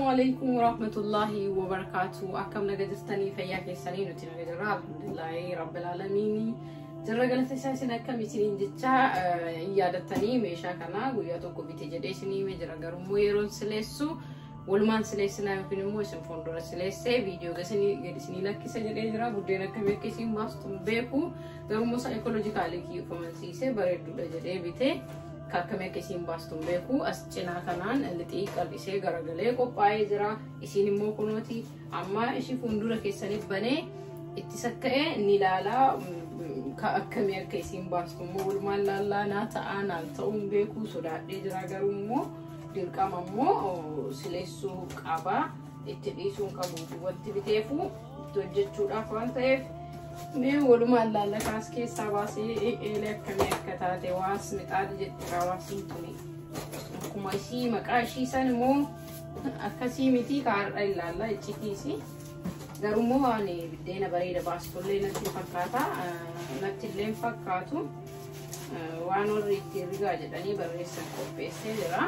عليكم ورحمة الله وبركاته. أكم نقدرتني فياك السنين وتنقدر الحمد لله رب العالمين. ترجع لتساسنا كم يصيرين جتا يادتني ميشا كنا وياتوكو بتجديسني مجرى مويرون سلسو ولمان سلسنا يمكن موسم فندور سلسة فيديو قسني لك سجل إجرا بدينا كم يكسين باستم بيكو درمو سايكولوجيكالي كيو فمنسيسه بريد دجدي بيته كاكمه كيسين باستم بيكو أسجنا كنان اللي تيك البسه غرغله كو باي جرا إسيني مو كنوتي أما إشي فندور كيسني بني اتسكئ نلالا كاكمه كيسين باستم ولمان لالا ناتا أنا تأم بيكو سودات إجرا غرمو dirqamammo sileessu qaba itti dhiisuun qabu wanti biteefu hojjechuudhaaf waan ta'eef mee waluma allaala kaas keessaa baasee eelee akkamii akka taate waas mixaadi jechuudha waasiin tuni akkuma isii maqaa ishii san immoo akkasii miti kaardha ilaalla iccitiisi garummoo waan biddeena bareeda baastollee natti fakkaata natti illee fakkaatu waan warri itti rigaa jedhanii barreessan qopheessee jira.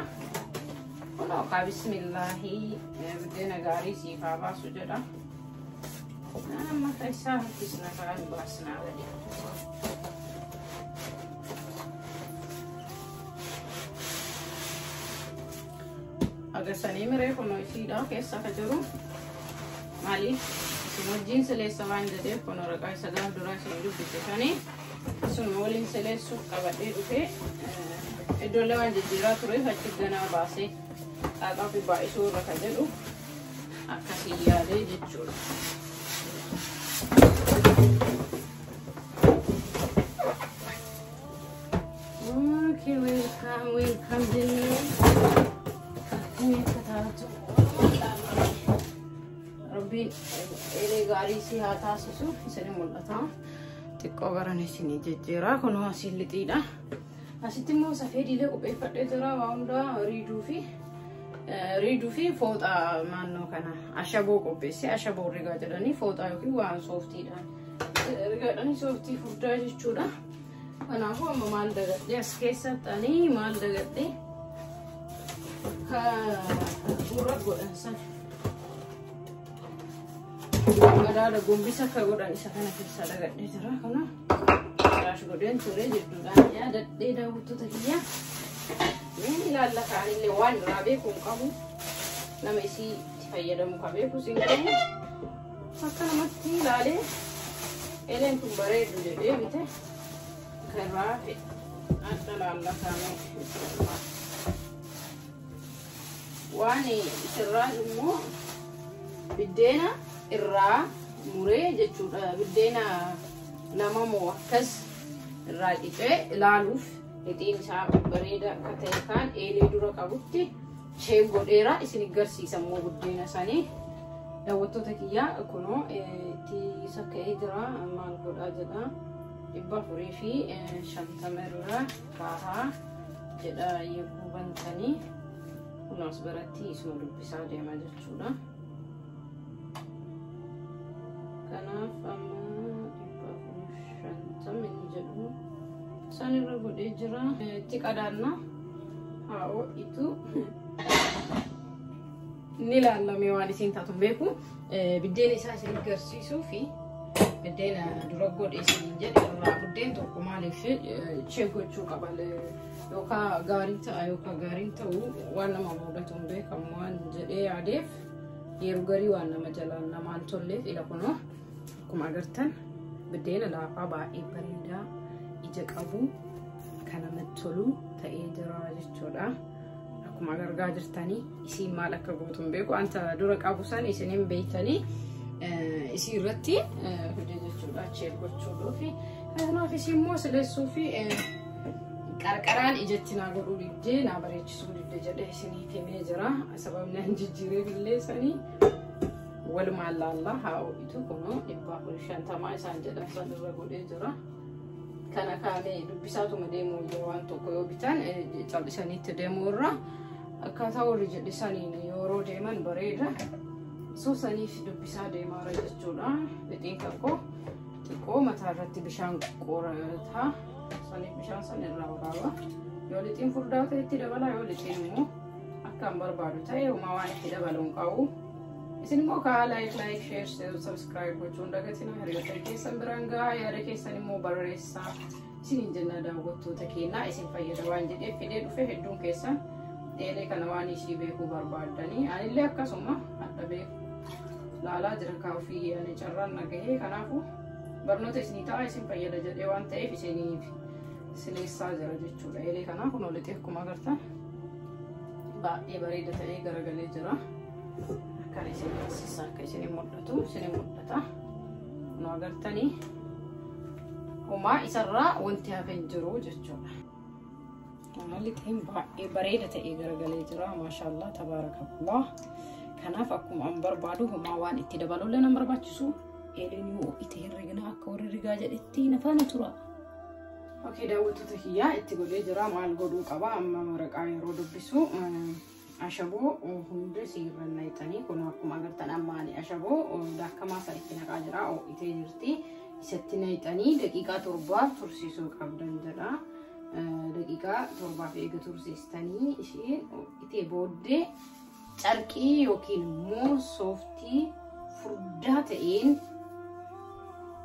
Oka bismillahi بدينا قاري سيفا باسو جدا أنا ما تيساه كيسنا كان باسنا ولي أجر سني مرة كنا يصير كيسا كجرو مالي سموجين سلسلة سوان جديد كنا ركاي سدان دورا سيدو بيتشاني سنولين سلسلة كبدي روكي الدولار جديرة تروي هتشجنا باسي أنا في بايسور ركجلو أكاسيا ده جتشول أوكي ويلكم جنة كمية كتارتو ربي إلى غاري سيها تاسسو سنة ملتا تكوغراني سني جتيرا كنوا سيلتينا أسيتمو سفيدي له وبيفتح ترى واندا ريدو في فوتا مانو كنا أشابو كوبيسي أشابو رجعتني فوتا يوكي وان صوفتي ده رجعتني صوفتي فوتا جشودا أنا هو مال دعوت دي أسكيسة تاني مال دعوت دي كورا قرنسان ada gombisa kagodan isa kana kisa dagad de tara kana rash goden ture jiddudan ya dadde da wutu takiya ni lalla kaani le wan rabe kun kamu nama isi fayyadamu kabe kusin kamu sakana matti lale elen kun bare de bite karafe adda lalla kaani wani sirrajummo bidena irra mure jechuudha biddeena nama mo'akkas irra dhiqee ilaaluuf lixiin isaa bareeda akka ta'e kan eelee dura qabutti shee godheera isin agarsiisa moo biddeena sanii daawwattoota kiyyaa kunoo itti sakka'ee jira maal godhaa jedha 450 irra kaahaa jedha yegguu bantanii kunaas baratti isuma dubbisaa deema jechuudha. Kanaf amma shanta min jedhu sanirra godhee jira itti qadaadna haa'oo itu ni laallamee waan isiin taatu beeku biddeena isaa isin agarsiisuu fi biddeena dura godhee isin jedhe irraa buddeen tokko maaliif gochuu qaba yookaan gaarii ta'a yookaan gaariin ta'uu waan nama mudatu hin beekamu waan jedhee yaadeef yeroo garii waan nama jalaan namaan tolleef ila kunoo akkuma agartan biddeena laafaa baay'ee bareedaa ija qabu kana tolu ta'ee jira jechuudha akkuma agargaa jirtanii isiin maal akka gootu hin beeku anta dura qabu san isinin beeytanii isii irratti hojii jechuudha cheel gochuudhoo fi kanaaf isiin immoo sileessuu fi qarqaraan ijatti naa godhuu didee naa bareechisuu didee jedhee isinii himee jira sababni an jijjiiree billeessanii walumaa allaalla haa'oo itu kunoo 450 isaan jedhan sanirra godhee jira kana kaanee dubbisaatuma deemuu yoo waan tokko yoo bitan callisaniitti deemuu irra akkaataa warri jedhisaniin yeroo deeman bareeda Soosaniif dubbisaa deemaa jechuudha. Lixeen kakoo xiqqoo mataa irratti bishaan qorataa saniif bishaan san irraa waraaba. Yoo lixeen furdaa ta'e itti dabala, yoo lixeen immoo akkaan barbaadu ta'e homaa waan itti dabaluun qabu. Isin immoo kaa like, share, subscribe gochuun dagatina. Hiriyoota keessan biraan gahaa, yaada keessan immoo barreessaa. Isin jenna daawwattoota keenyaa isin fayyada waan jedheef fidee dhufe hedduun keessan eelee kana waan ishii beekuu barbaadanii anillee akkasuma adda beeku laalaa jira kaafii ani carraan nagahee kanaafu barnoota isinii ta'a isin fayyada jedhee waan ta'eef isiniif sileessaa jira jechuudha. Eelee kanaa kun olitee akkuma agartan baay'ee bareeda ta'ee garagalee jira. Akkan isin barsiisaa akka isin mul'atu isin mul'ata. Nu agartanii homaa isarraa wanti hafe hin jiru jechuudha. Lixeen baay'ee bareeda ta'ee garagalee jira. Maashaallah tabaarakallah. Kanaaf akkuma an barbaadu homaa waan itti dabaluun nan barbaachisu. Eeleen yoo itti herregna akka warri rigaa jedhetti nafaana tura. Okay, daawwattoota kiyyaa itti godhee jira. Maal godhuu qaba amma maraqaa yeroo dubbisu ashaboo hundi siirran naytanii kun akkuma agartan ammaani ashaboo daakamaa san itti naqaa jira. Itee jirti. Isatti naytanii daqiiqaa 7 tursiisuu qabdan jedha. Daqiiqaa 7 eega tursiistanii isheen itee booddee carqii yookiin immoo sooftii furdaa ta'een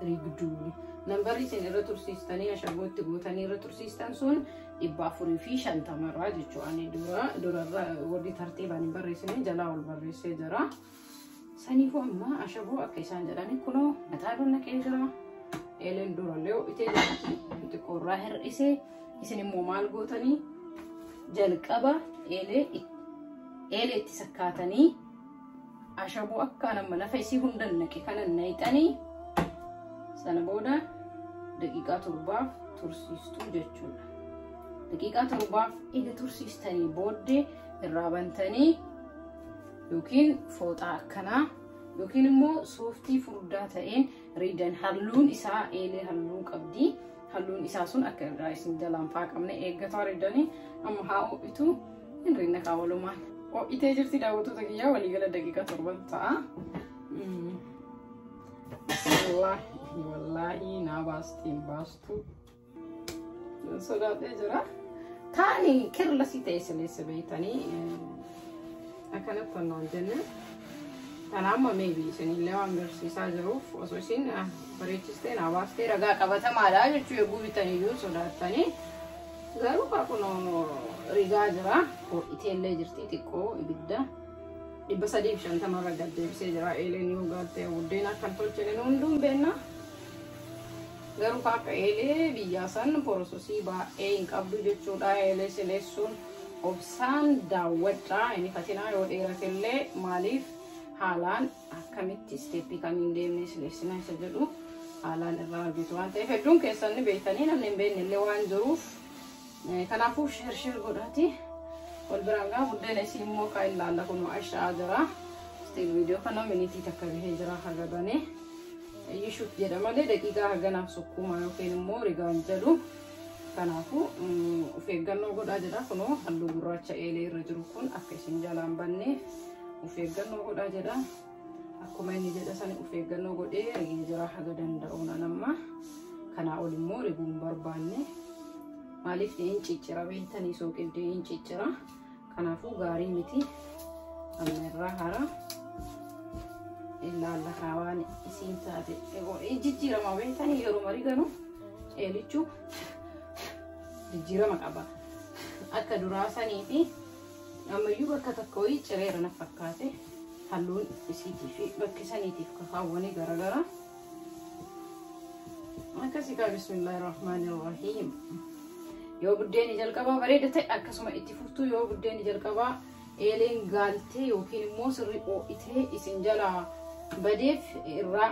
rigduu. Nambarri isin irra tursiistanii ashabootti gootanii irra tursiistan sun 450 irraa jechuudha. Ani durarra warri tartiibaan hin barreessine jalaa ol barreessee jira. Saniifuu amma ashaboo akka isaan jedhani kunoo mataa irra naqee jira. Eeleen durallee itee jirti xiqqoorraa hir'isee isin immoo maal gootanii jalqaba eelee itti sakkaatanii ashaboo akka nama lafa isii hundan naqe kanan nayxanii sana booda daqiiqaa 7 tursiistuu jechuudha. Daqiiqaa 7 eega tursiistanii booddee irraa bantanii yookiin fooxaa akkanaa yookiin immoo sooftii furdaa ta'een riidan halluun isaa eelee halluu qabdi. Halluun isaa sun akka irraa isin jalaan faaqamne eeggataa riidanii amma haa ho'itu hin rinna kaawwalumaan. Ho'itee jirti daawwattoota kiyyaa waliigala daqiiqaa 7 ta'a. Wallaahi naa baastiin baastu sodaatee jira. Taani kirlasii ta'e sileessa beeytanii akkanatti tonnaan jenne. Kanaamma maybe isinillee waan garsiisaa jiruuf osoo isin bareechistee naa baastee ragaa qabatamaadha jechuu eeguu bitaniyyuu sodaattanii. Garuu kun rigaa jira. Ho'iteellee jirti xiqqoo ibidda 350 irra gaddeebisee jira. Eeleen yoo gaattee buddeen akkan tolchine hunduun beenna. Garuu akka eelee biyyaa san porososii baay'ee hin qabdu jechuudha. Eelee sileessuun obsaan daawwadhaa. Inni fatinaa yoo dheeratellee maaliif haalaan akkamitti isteeppii kamiin deemnee sileessinaa isa jedhu haalaan irraa argitu waan ta'eef hedduun keessan beektanii namni hin beekne illee waan jiruuf kanaafuu share godhaati. Wal biraan gaa buddeen isii immoo kaa ilaalla kun ashaa jira. Still video kana minitii takka bihee jira hagadane. Yishuuf jedha malee daqiiqaa haganaaf sukkuma yookiin immoo rigaan jedhu. Kanaafuu of eeggannoo godhaa jedha kunoo halluu gurraacha eelee irra jiru kun akka isin jalaan banneef of eeggannoo godhaa jedha. Akkuma inni jedha sana of eeggannoo godhee rigee jira haga danda'uun anamma. Kanaa ol immoo riguun barbaanne. Maaliif hin ciccira beektanii sooqillee hin ciccira. Kanaafuu gaarii miti. Amma irraa hara. Ilaalla kaawaan isiin taate. Jijjiirama beektanii yeroo marii ganu eelichuu jijjiirama qaba. Akka duraa sanii fi ammayyuu bakka tokko wayii cireera na fakkaate halluun isiitii fi bakki saniitiif kakaawwanii garagara. Akkasii kaa bismillahirrahmanirrahiim. Yoo buddeeni jalqabaa bareeda ta'e akkasuma itti fuftuu yoo buddeeni jalqabaa eeleen gaaltee yookiin immoo sirrii ho'itee isin jalaa badeef irraa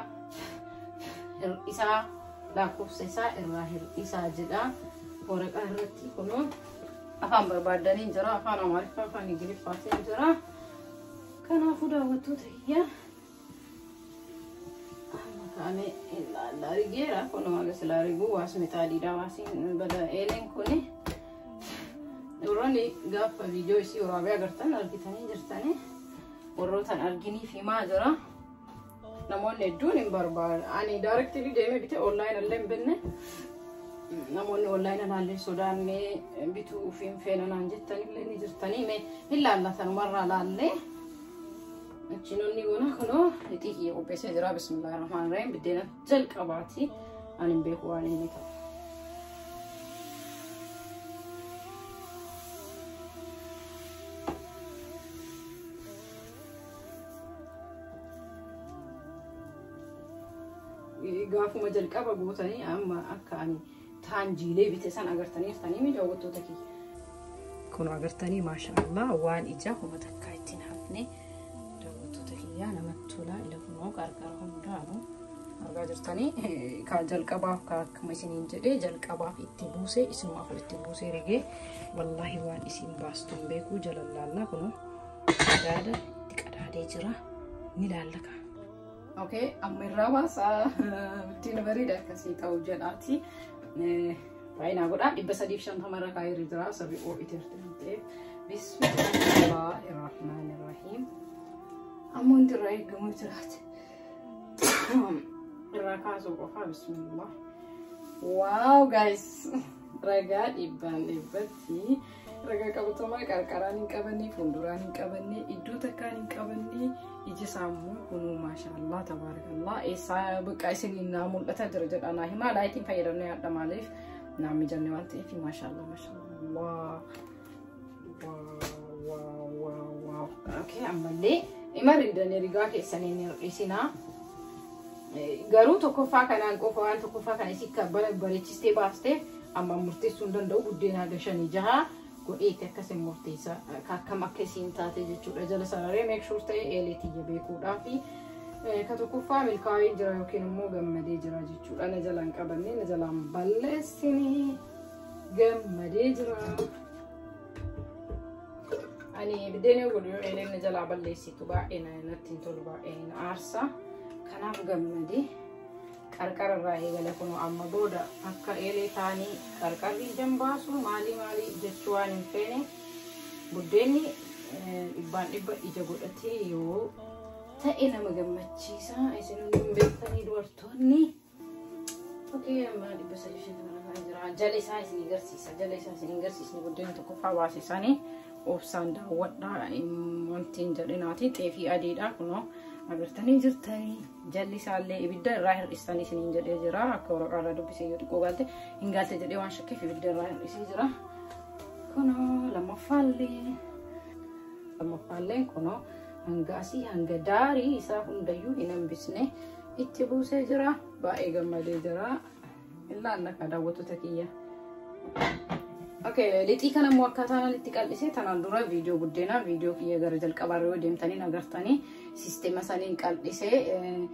hir'isaa lakkoofsa isaa irraa hir'isaa jedha. Waraqaa irratti kunoo afaan barbaadanii jira, afaan Amaariffaa, afaan Ingiliffaatiin jira. Kanaafuu daawwattoota kiyyaa Kami lari gira kono aga selari gua semetadi dawasin bada elen kone urani gaffa video isi urabe agartan alkitani jirtani warroota arginiif himaa jira. Namoonni hedduun hin barbaadu. Ani directly deemee bitee online illee hin binne. Namoonni online ilaalee sodaannee bituu fi hin feenanaan jettanillee ni jirtanii mee hin laallatanumarraa laallee. Achinonni goona kunoo xiqqii qopheessee jira. Bismillahirrahmanirrahim. Biddeena jalqabaati. Ani hin beeku waan inni ta'u. Gaafuma jalqaba gootanii amma akka ani taanjiilee bite san agartaniiftanii mi daawwattoota kiyya. Kun agartanii maashaallah waan ija homa takkaa ittiin hafne daawwattoota kiyya namatti tola. Ila kunoo qarqara hundaanuu argaa jirtanii ka jalqabaaf ka akkuma isiniin jedhee jalqabaaf itti buusee isinumaaf itti buusee rigee wallaahi waan isin baastu hin beekuu jalallaallaa kunoo qadaada itti qadaadee jira ni laallaka. Okay, ammirraa baasaa bittiin bareeda akkasii ta'uu jedhaati. Baay'inaa godhaa 350 kaayirri jira sabii oo'ite ta'e. Bismillahirrahmanirrahim. Ammoo inti irraa eegamu jiraate. Irraa kaasuu qofaa bismillah. Wow guys, ragaa dhibbaan dhibbatti. Ragaa qabatamaa qarqaraan hin qabanne, fuulduraan hin qabanne, iddoo takkaan hin qabanne. Iji sammuu kunuu maashaallah tabaarakallah. Eessaa bakka isin naa mul'ata jira jedhanaa himaa laayitiin fayyadamnee hadha maaliif naa mijanne waan ta'eef maashaallah maashaallah. Wow. Okay, ammallee imaridanii rigaa keessanii ni hir'isinaa. Garuu tokkoffaa kanaan qofa waan tokkoffaa kana isin bareechistee baasteef amma murteessuu hin danda'u. Buddeenaa gashanii jahaa godheetti akkasiin murteessa akkam akkasiin taate jechuudha. Jala sararee make sure ta'e eeleetiyya beekuudhaa fi ka tokkoffaa milkaa'ee jira yookiin immoo gammadee jira jechuudha. Na jalaan qabannee na jalaan balleessinee gammadee jira. Ani biddeen godhu yoo eeleen na jalaa balleessitu baay'ee natti hin tolu baay'ee na aarsa. Kanaaf gammadee qarqara irraa eegale kunoo amma booda akka eelee taanii qarqarri jambaasu maali jechuu waan hin feene buddeenni dhibbaan dhibba ija godhatee yoo ta'e nama gammachiisa. Isin hin beektanii dubartoonni. Okay, amma 350 jira. Jala isaa isin agarsiisni buddeenni tokkoffaa baasisanii obsaan daawwadhaa wanti hin jedhinaati. Xeefii adiidha kunoo. Agartanii jirtanii jalli isaallee ibidda irraa hir'istanii isiniin jedhee jira. Akka waraqaa irraa dubbisee yoo xiqqoo gaalte hin gaalte jedhee waan shakkeef ibidda irraa hir'isee jira. Kunoo lammaffaalleen kunoo hanga asii hanga daarii isaa hundayyuu hin hambisne itti buusee jira. Baay'ee gammadee jira. Illaan akka daawwattoota kiyya. Okay, lixii kana immoo akkaataan itti qal'isee tanaan dura viidiyoo buddeenaa viidiyoo kiyya gara jalqabaarra yoo deemtanii agartanii sisteema saniin qal'isee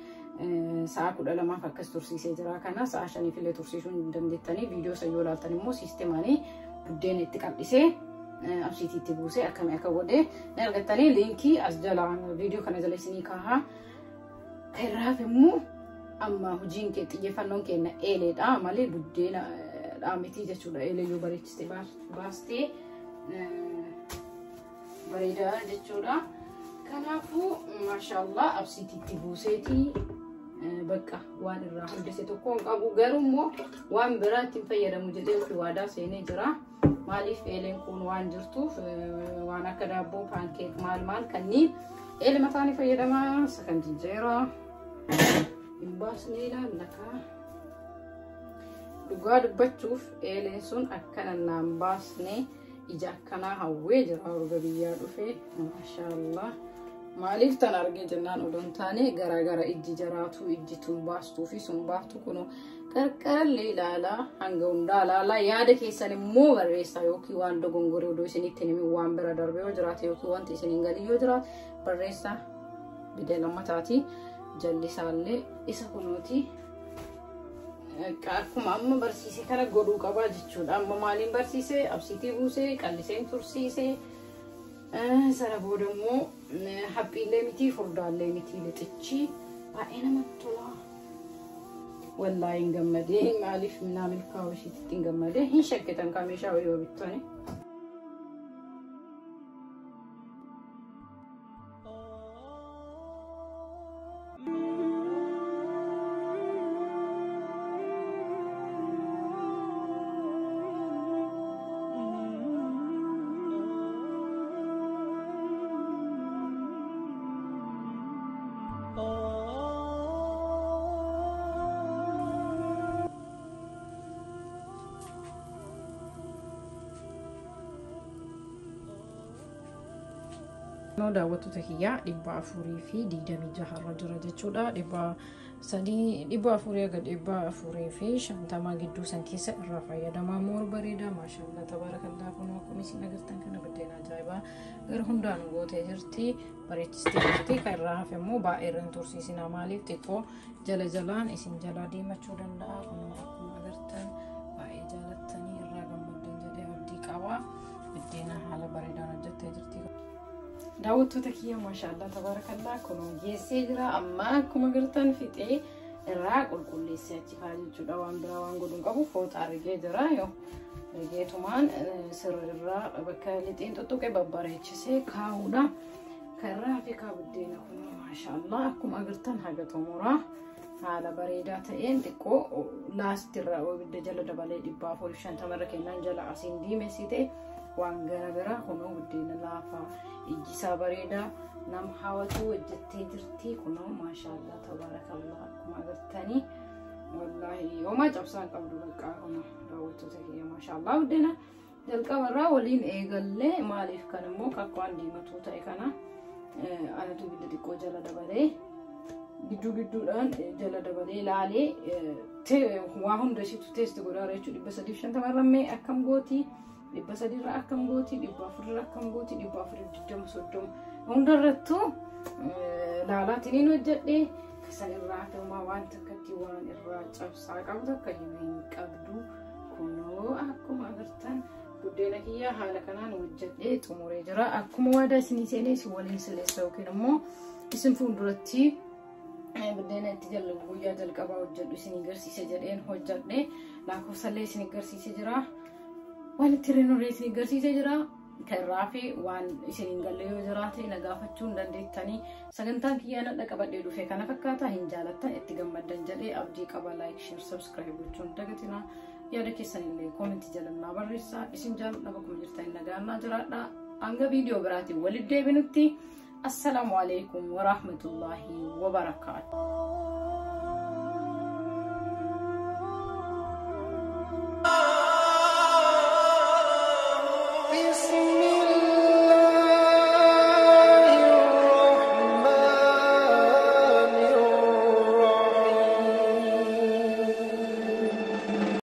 sa'a 12 akkas tursiisee jira. Kana sa'a 5 illee tursiisuu hin dandeettanii viidiyoo san yoo ilaaltan immoo sisteemaanii buddeena itti qal'isee absiitiitti buusee akkamii akka godhee ni argattanii. Liinkii as jala viidiyoo kana jala isinii kaahaa. Kanaaf immoo amma hojiin kee xiyyeeffannoon keenya eeleedha malee buddeena miti jechuudha. Eelee yoo bareechistee baastee bareeda jechuudha. Kanaafuu maashaallah absiitiitti buuseetii bakka waan irraa hundese tokko hin qabu. Garuu immoo waan biraa ittiin fayyadamu jedhee waadaa seenee jira. Maaliif eeleen kun waan jirtuuf waan akka daabboo paankeek maal kanneen eelee mataanii fayyadamaa sakan jinjeeraa hin baasnee ilaallaka. Dhugaa dubbachuuf eeleen sun akkana naan baasne ija akkanaa hawwee jira. Urga biyyaa dhufee maashaallah. Maaliif tan argee jennaan odoon taane gara ijji jaraatu ijji tun baastuu fi sun baaftu kunoo qarqarallee ilaalaa hanga hundaa ilaalaa. Yaada keessan immoo barreessaa yookiin waan dogongoree odoo isinitti himi waan bira darbe yoo jiraate yookiin wanti isiniin galii yoo jiraate barreessaa. Bidee lammataati jallisaallee isa kunooti. Akkuma amma barsiisee kana godhuu qabaa jechuudha. Amma maaliin barsiisee absiitii buusee qalliseen tursiisee sana booda immoo haphiillee miti furdaallee miti lixichi baay'ee namatti tola. Wallaahi hin gammadee maaliif minaa milkaa'uu ishiitti hin gammadee hin shakkitan kameeshaa yoo bittani. No daawwattoota kiyyaa 420 irra jira jechuudha. 450 gad 450 gidduu san keessa irraa fayyadamaa moor bareeda maashaallah tabarakallah kun akkuma isin agartan kana buddeena ajaa'ibaa gara hundaan gootee jirti bareechistee jirti kan irraa hafe immoo baay'ee irra hin tursiisinaa maaliif xiqqoo jala jalaan isin jalaa deemachuu danda'a kun akkuma agartan baay'ee jaalattanii irraa gammaddan jedhee abdii qaba buddeena haala bareedaan hojjettee jirti. daawwattoota kiyya maashaallah tabarakallah kun geessee jira amma akkuma agartan fixee irraa qulqulleessee achi kaa jechuudha waan biraa waan godhuun qabu fooxaa argee jira yoo rigeetumaan sirrirraa bakka lixiin tuttuqee babbareechisee kaa'uudha karraa fi kaa buddeena kun maashaallah akkuma agartan haga xumuraa haala bareedaa ta'een xiqqoo laastirraa ibidda jala dabalee 450 irra kennaan jala asiin diimessite waan gara biraa kun buddeena laafaa ijjisaa bareedaa nam hawatu hojjettee jirti kun maashaallah tabarakallah akkuma agartanii wallahi yooma cabsaan qabdu bakka kun daawwattoota kiyya maashaallah buddeena jalqabarraa waliin eegallee maaliif kan immoo kakkwaan diimatuu ta'e kana anatu ibidda xiqqoo jala dabalee gidduudhaan jala dabalee laalee waa hunda ishiitu teesti godhaa jechuudha 350 irra akkam gooti 300 irra akkam gooti 400 irra akkam gooti 420 hundarrattu laalaatiin hojjedhee kasan irraa akkuma waan takkatti waan irraa cabsaa qabdu akka hin qabdu kunoo akkuma agartan buddeena kiyya haala kanaan hojjedhee xumuree jira akkuma waadaa isinii seenee isin waliin sileessa yookiin immoo isin fuulduratti buddeena itti guyyaa jalqabaa hojjedhu isin agarsiise jedheen hojjedhee lakkoofsallee isin agarsiise jira waan itti reenuuree isin agarsiise jira karraa fi waan isin galle yoo jiraate na gaafachuun dandeettanii sagantaan kiyyaa nadha qabadhee dhufe kana fakkaata hin jaalattan itti gammaddan jedhee abdii qaba like share subscribe gochuun dagatina yaada keessanillee comment jalannaa barreessaa isin jaaladha bakkuma jirtan nagaannaa jiraadha hanga viidiyoo biraatiin walitti deebinutti assalamu alaikum wa rahmatullahi wa barakatuh.